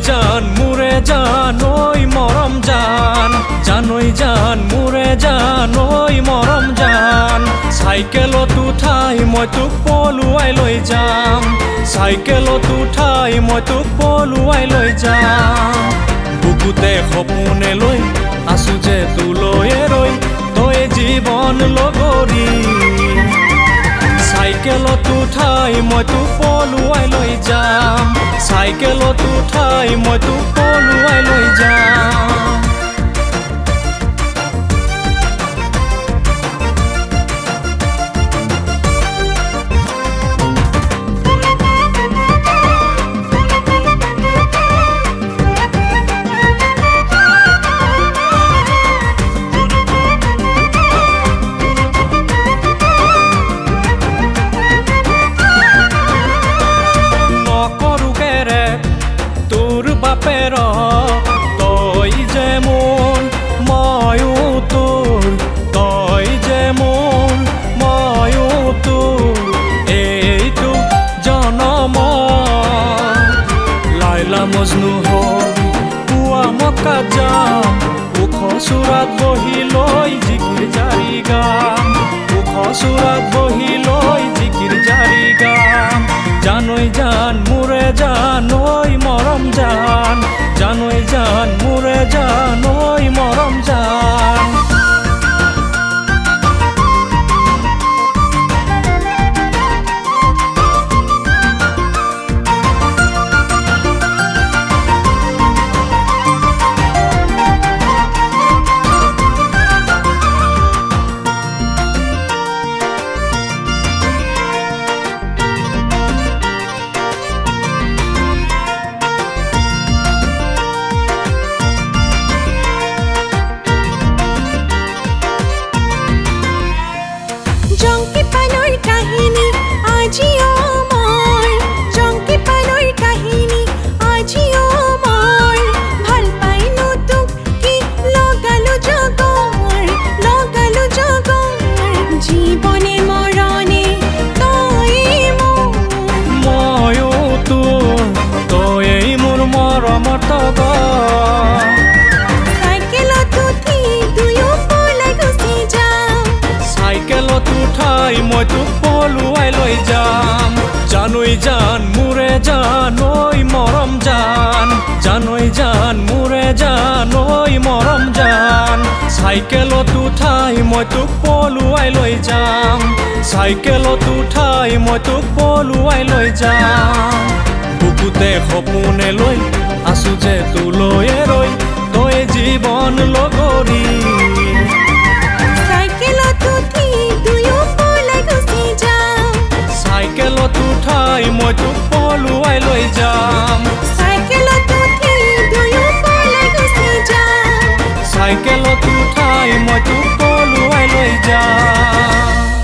জান মোৰে জান ঐ মৰম জান জানৈ জান মোৰে জান ঐ মৰম জান চাইকেলত উঠাই মই তোক পলুৱাই লৈ যাম চাইকেলত উঠাই মই তোক পলুৱাই লৈ যাম বুকুতে সপোনে লৈ আছো যে তোলৈ ৰৈ তই জীৱন লগৰী চাইকেলত উঠাই মই তোক পলুৱাই লৈ যাম চাইকেলত উঠাই মই তোক পলুৱাই লৈ যাম তই যে মোৰ ময়ো তোৰ তই যে মোৰ ময়ো তোৰ এইটো জনম লাইলা মজনু হৈ পুৱা মক্কা যাম ওখ চূড়াত বহি লৈ জিকিৰ জাৰি গাম ওখ চূড়াত বহি লৈ জিকিৰ জাৰি গাম জানৈ জান মোৰে জান ঐ মৰম জান জানৈ জান মোৰে জান ঐ মৰম জান মই তোক পলুৱাই লৈ যাম জানৈ জান মোৰে জান ঐ মৰম জান জানৈ জান মোৰে জান ঐ মৰম জান চাইকেলত উঠাই মই তোক পলুৱাই লৈ যাম চাইকেলত উঠাই মই তোক পলুৱাই লৈ যাম বুকুতে সপোনে লৈ আছো যে তোলৈ ৰৈ তই জীৱন লগৰী চাইকেলত উঠাই মই তোক পলুৱাই লৈ যাম চাইকেলত উঠি দুয়ো পলাই গুচি যাম চাইকেলত উঠাই মই তোক পলুৱাই লৈ যাম